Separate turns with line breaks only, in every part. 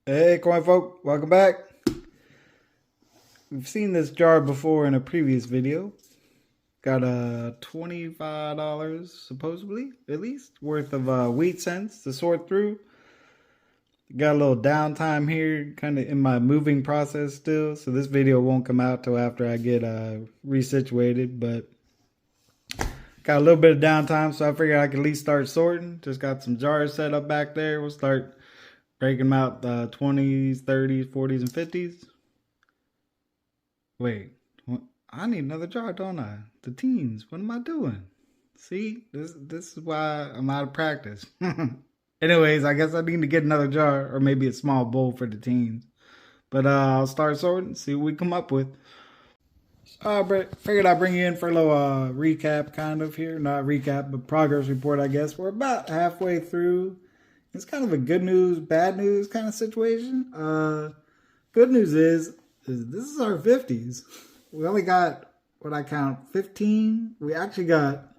Hey, coin folk, welcome back. We've seen this jar before in a previous video. Got a $25, supposedly, at least, worth of wheat cents to sort through. Got a little downtime here, kind of in my moving process still, so this video won't come out till after I get resituated, but got a little bit of downtime, so I figured I could at least start sorting. Just got some jars set up back there. We'll start breaking them out 20s, 30s, 40s, and 50s. Wait, I need another jar, don't I? The teens. What am I doing? See, this is why I'm out of practice. Anyways, I guess I need to get another jar or maybe a small bowl for the teens. But I'll start sorting, see what we come up with. Figured I'd bring you in for a little recap, kind of here. Not recap, but progress report, I guess. We're about halfway through. It's kind of a good news, bad news kind of situation. Good news is this is our 50s. We only got, what I count, 15. We actually got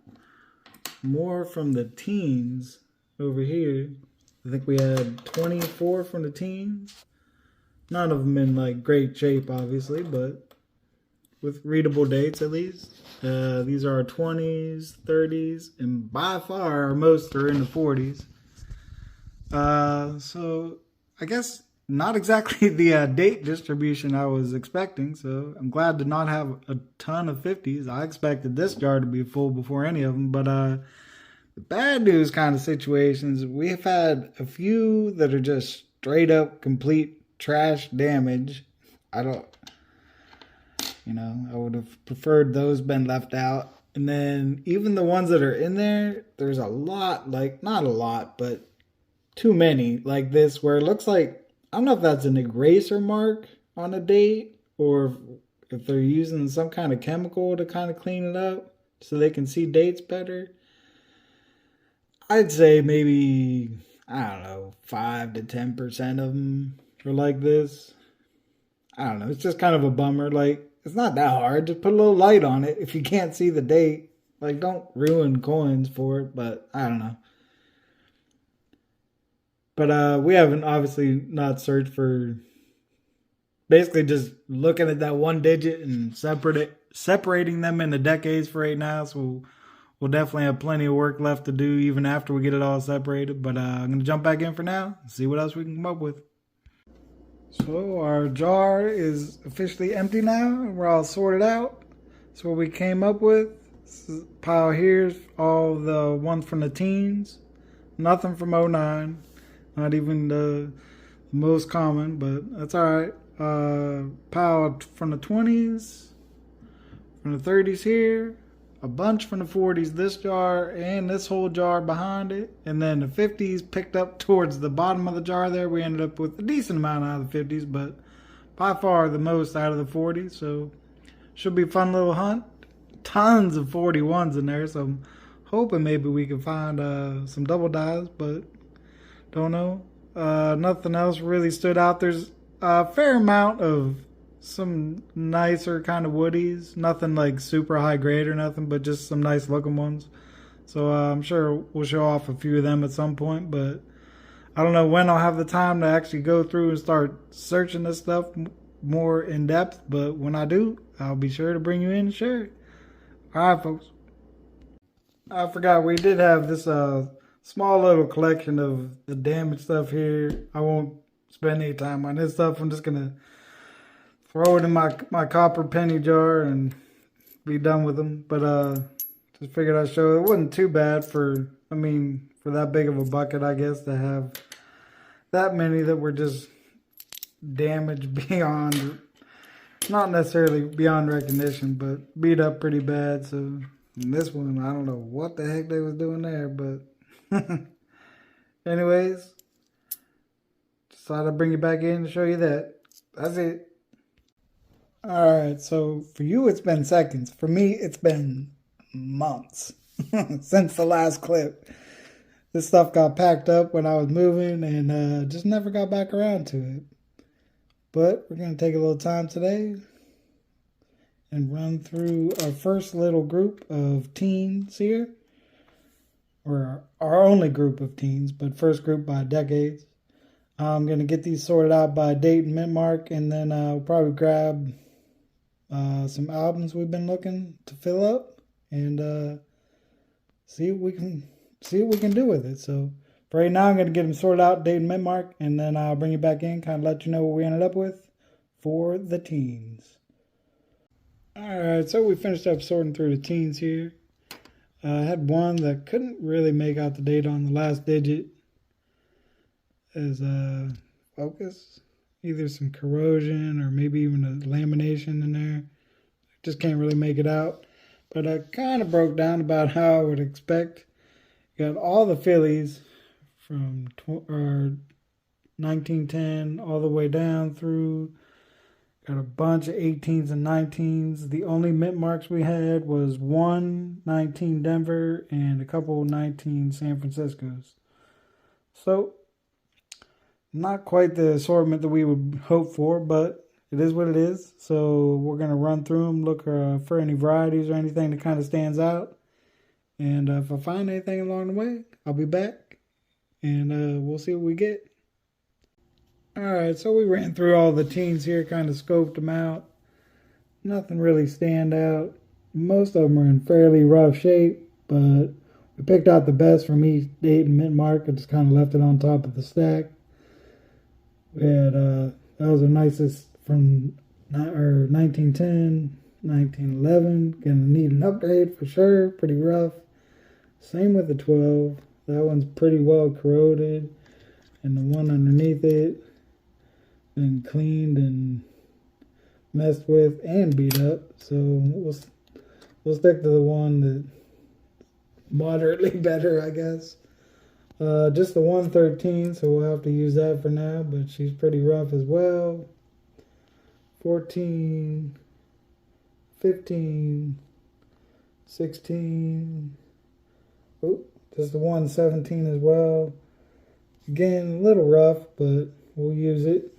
more from the teens over here. I think we had 24 from the teens. None of them in like great shape, obviously, but with readable dates at least. These are our 20s, 30s, and by far most are in the 40s. So I guess not exactly the date distribution I was expecting, so I'm glad to not have a ton of 50s. I expected this jar to be full before any of them, but the bad news kind of situations, we've had a few that are just straight up complete trash damage. I would have preferred those been left out. And then even the ones that are in there, there's a lot, like not a lot, but too many like this where it looks like, I don't know if that's an eraser mark on a date or if they're using some kind of chemical to kind of clean it up so they can see dates better. I'd say maybe, I don't know, 5 to 10% of them are like this. I don't know. It's just kind of a bummer. Like, it's not that hard. Just put a little light on it if you can't see the date. Like, don't ruin coins for it, but I don't know. But we haven't obviously not searched for basically just looking at that one digit and separating them into decades for right now. So we'll definitely have plenty of work left to do even after we get it all separated. But I'm going to jump back in for now and see what else we can come up with. So our jar is officially empty now and we're all sorted out. That's what we came up with. This pile here's all the ones from the teens. Nothing from 09. Not even the most common, but that's alright. Pile from the 20s, from the 30s here, a bunch from the 40s, this jar, and this whole jar behind it. And then the 50s picked up towards the bottom of the jar there. We ended up with a decent amount out of the 50s, but by far the most out of the 40s. So should be a fun little hunt. Tons of 41s in there, so I'm hoping maybe we can find some double dies, but don't know. Nothing else really stood out. There's a fair amount of some nicer kind of woodies. Nothing like super high grade or nothing, but just some nice looking ones. So I'm sure we'll show off a few of them at some point, but I don't know when I'll have the time to actually go through and start searching this stuff more in depth. But when I do, I'll be sure to bring you in and share it. All right, folks. I forgot we did have this small little collection of the damaged stuff here. I won't spend any time on this stuff. I'm just gonna throw it in my copper penny jar and be done with them. But just figured I'd show it wasn't too bad for that big of a bucket, I guess, to have that many that were just damaged beyond, not necessarily beyond recognition, but beat up pretty bad. So this one, I don't know what the heck they was doing there, but anyways, just thought I'd bring you back in to show you that. That's it. Alright, so for you it's been seconds. For me it's been months since the last clip. This stuff got packed up when I was moving and just never got back around to it. But we're going to take a little time today and run through our first little group of teens here. Or our only group of teens, but first group by decades. I'm going to get these sorted out by date and mint mark, and then I'll probably grab some albums we've been looking to fill up, and see what we can do with it. So for right now, I'm going to get them sorted out, date and mint mark, and then I'll bring you back in, kind of let you know what we ended up with for the teens. All right, so we finished up sorting through the teens here. I had one that couldn't really make out the date on the last digit as focus, either some corrosion or maybe even a lamination in there. Just can't really make it out. But I kind of broke down about how I would expect. You got all the Phillies from 1910 all the way down through. Got a bunch of 18s and 19s. The only mint marks we had was 19 Denver and a couple 19 San Franciscos. So, not quite the assortment that we would hope for, but it is what it is. So, we're going to run through them, look for any varieties or anything that kind of stands out. And if I find anything along the way, I'll be back and we'll see what we get. Alright, so we ran through all the teens here, kind of scoped them out. Nothing really stand out. Most of them are in fairly rough shape, but we picked out the best from each date and mint mark and just kind of left it on top of the stack. We had, that was the nicest from 1910, 1911. Gonna need an upgrade for sure, pretty rough. Same with the 12. That one's pretty well corroded. And the one underneath it, been cleaned and messed with and beat up. So we'll stick to the one that moderately better, I guess. Just the 113, so we'll have to use that for now, but she's pretty rough as well. 14, 15, 16. Oh, just the 117 as well. Again, a little rough, but we'll use it.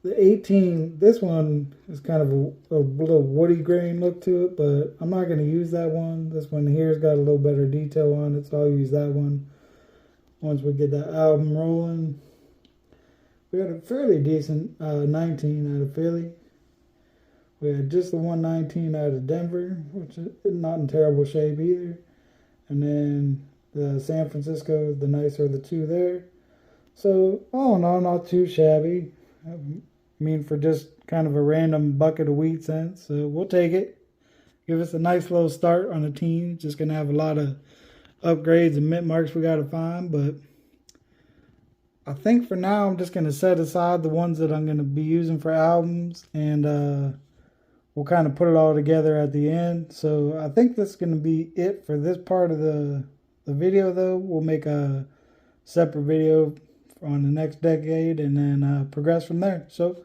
The 18, this one is kind of a little woody grain look to it, but I'm not going to use that one. This one here's got a little better detail on it, so I'll use that one once we get that album rolling. We had a fairly decent 19 out of Philly. We had just the 119 out of Denver, which is not in terrible shape either. And then the San Francisco, the nicer of the two there. So, all in all, not too shabby. I mean, for just kind of a random bucket of wheat cents. So we'll take it. Give us a nice little start on the team. Just going to have a lot of upgrades and mint marks we got to find. But I think for now, I'm just going to set aside the ones that I'm going to be using for albums. And we'll kind of put it all together at the end. So I think that's going to be it for this part of the video, though. We'll make a separate video on the next decade and then progress from there. So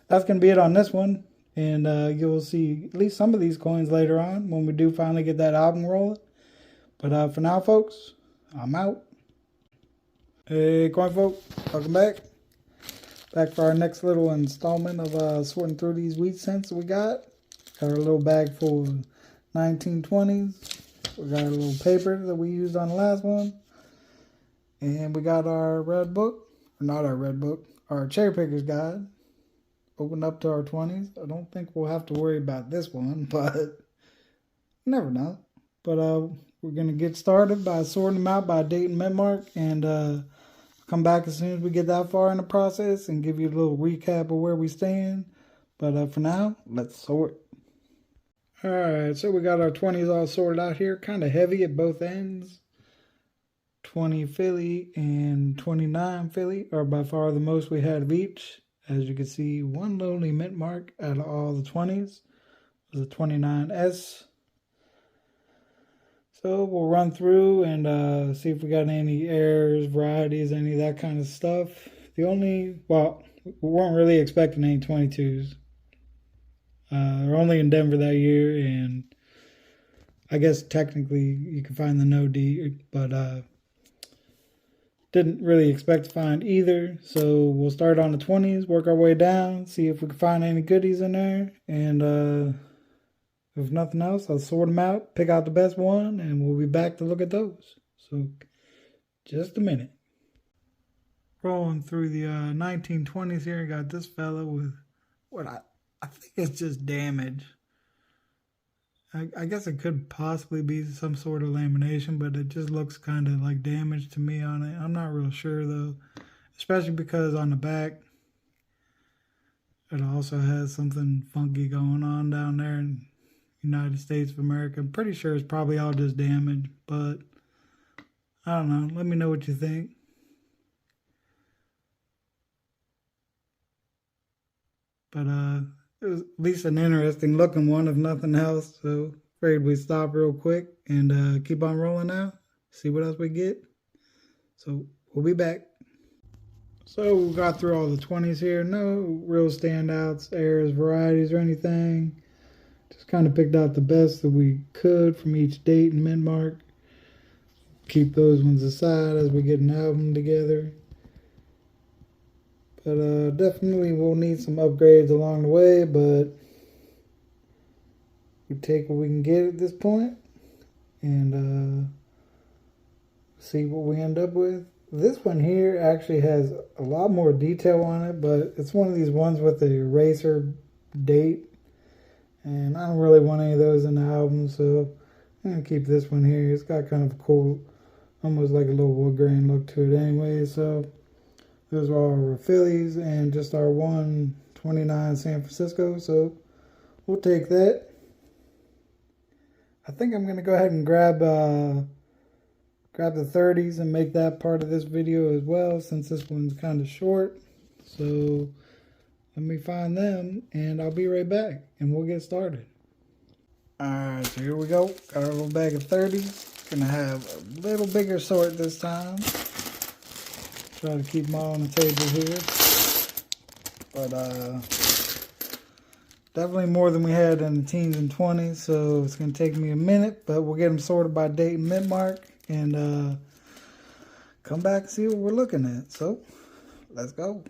that's going to be it on this one. And you'll see at least some of these coins later on when we do finally get that album rolling. But for now, folks, I'm out. Hey, coin folk, welcome back. Back for our next little installment of sorting through these wheat cents that we got. Got our little bag full of 1920s. We got a little paper that we used on the last one. And we got our red book. Or not our red book. Our cherry picker's guide. Open up to our 20s. I don't think we'll have to worry about this one, but you never know. But we're going to get started by sorting them out by date and mint mark. And come back as soon as we get that far in the process and give you a little recap of where we stand. But for now, let's sort. Alright, so we got our 20s all sorted out here. Kind of heavy at both ends. 20 Philly and 29 Philly are by far the most we had of each. As you can see, one lonely mint mark out of all the 20s was a 29S. So we'll run through and see if we got any errors, varieties, any of that kind of stuff. We weren't really expecting any 22s. They're only in Denver that year, and I guess technically you can find the no D, but didn't really expect to find either. So we'll start on the 20s, work our way down, see if we can find any goodies in there, and if nothing else, I'll sort them out, pick out the best one, and we'll be back to look at those. So just a minute. Rolling through the 1920s here, got this fella with what I think it's just damage. I guess it could possibly be some sort of lamination, but it just looks kind of like damage to me on it. I'm not real sure though, especially because on the back it also has something funky going on down there in United States of America. I'm pretty sure it's probably all just damage, but I don't know. Let me know what you think. But it was at least an interesting looking one, if nothing else. So afraid we stop real quick and keep on rolling now. See what else we get. So we'll be back. So we got through all the 20s here. No real standouts, errors, varieties, or anything. Just kind of picked out the best that we could from each date and mint mark. Keep those ones aside as we get an album together. But definitely we'll need some upgrades along the way, but we take what we can get at this point and see what we end up with. This one here actually has a lot more detail on it, but it's one of these ones with the eraser date, and I don't really want any of those in the album, so I'm going to keep this one here. It's got kind of a cool, almost like a little wood grain look to it anyway, so those are our Phillies and just our 129 San Francisco, so we'll take that. I think I'm going to go ahead and grab the 30s and make that part of this video as well, since this one's kind of short. So let me find them and I'll be right back and we'll get started. Alright, so here we go. Got our little bag of 30s. Gonna have a little bigger sort this time. Try to keep them all on the table here. But definitely more than we had in the teens and 20s, so it's gonna take me a minute, but we'll get them sorted by date and mint mark and come back and see what we're looking at. So let's go.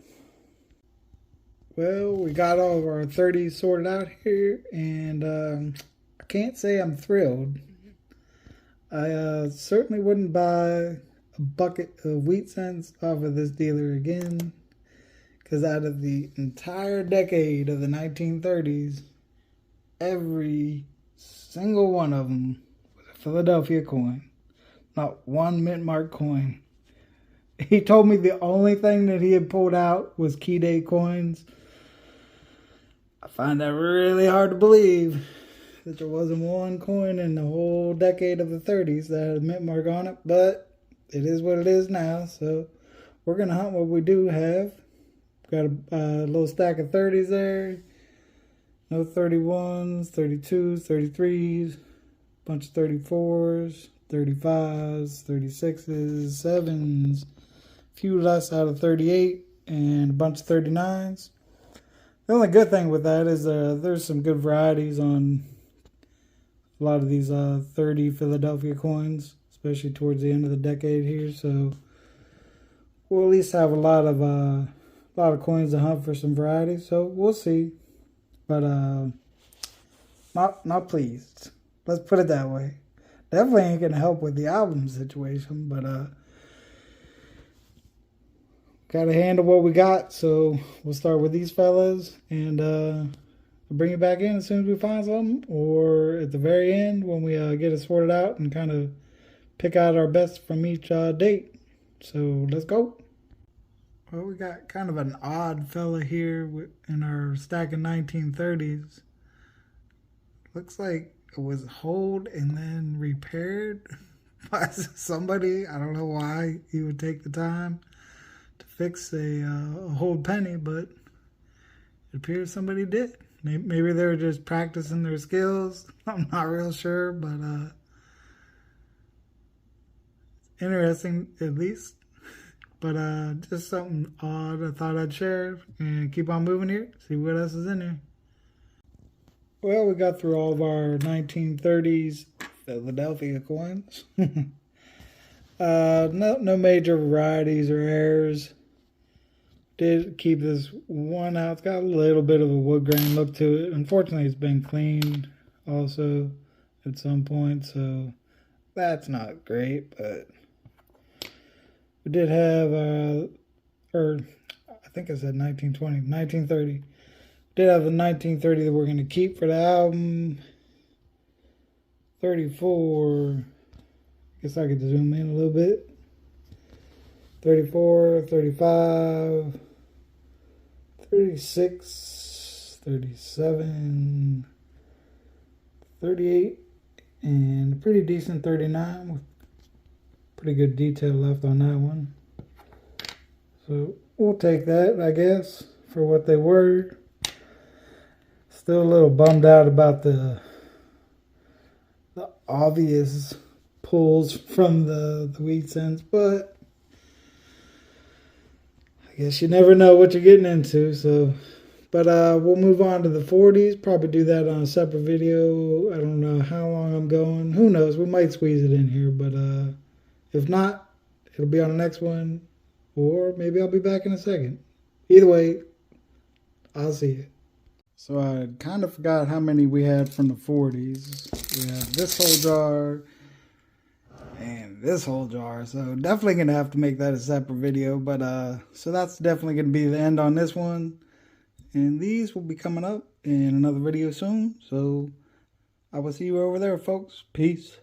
Well, we got all of our 30s sorted out here, and I can't say I'm thrilled. I certainly wouldn't buy a bucket of wheat cents off of this dealer again, because out of the entire decade of the 1930s, every single one of them was a Philadelphia coin. Not one mint mark coin. He told me the only thing that he had pulled out was key date coins. I find that really hard to believe that there wasn't one coin in the whole decade of the 30s that had a mint mark on it, but it is what it is now, so we're going to hunt what we do have. Got a little stack of 30s there. No 31s, 32s, 33s, bunch of 34s, 35s, 36s, 7s, a few less out of 38, and a bunch of 39s. The only good thing with that is there's some good varieties on a lot of these 30 Philadelphia coins, especially towards the end of the decade here. So we'll at least have a lot of coins to hunt for some varieties. So we'll see, but not pleased. Let's put it that way. Definitely ain't gonna help with the album situation, but gotta handle what we got. So we'll start with these fellas and we'll bring it back in as soon as we find something, or at the very end when we get it sorted out and kind of pick out our best from each date. So let's go. Well, we got kind of an odd fella here in our stack of 1930s. Looks like it was holed and then repaired by somebody. I don't know why he would take the time to fix a hold penny, but it appears somebody did. Maybe they were just practicing their skills. I'm not real sure, but interesting at least. But just something odd I thought I'd share and keep on moving here. See what else is in here. Well, we got through all of our 1930s Philadelphia coins. No major varieties or errors. Did keep this one out. It's got a little bit of a wood grain look to it. Unfortunately, it's been cleaned also at some point, so that's not great, but we did have or I think I said 1920, 1930. Did have the 1930 that we're going to keep for the album. 34. Guess I could zoom in a little bit. 34, 35, 36, 37, 38, and a pretty decent 39 with pretty good detail left on that one. So we'll take that, I guess, for what they were. Still a little bummed out about the obvious pulls from the weed sense, but I guess you never know what you're getting into. So, but we'll move on to the 40s. Probably do that on a separate video. I don't know how long I'm going. Who knows? We might squeeze it in here, but if not, it'll be on the next one, or maybe I'll be back in a second. Either way, I'll see you. So I kind of forgot how many we had from the 40s. We have this whole jar and this whole jar. So definitely going to have to make that a separate video. But so that's definitely going to be the end on this one. And these will be coming up in another video soon. So I will see you over there, folks. Peace.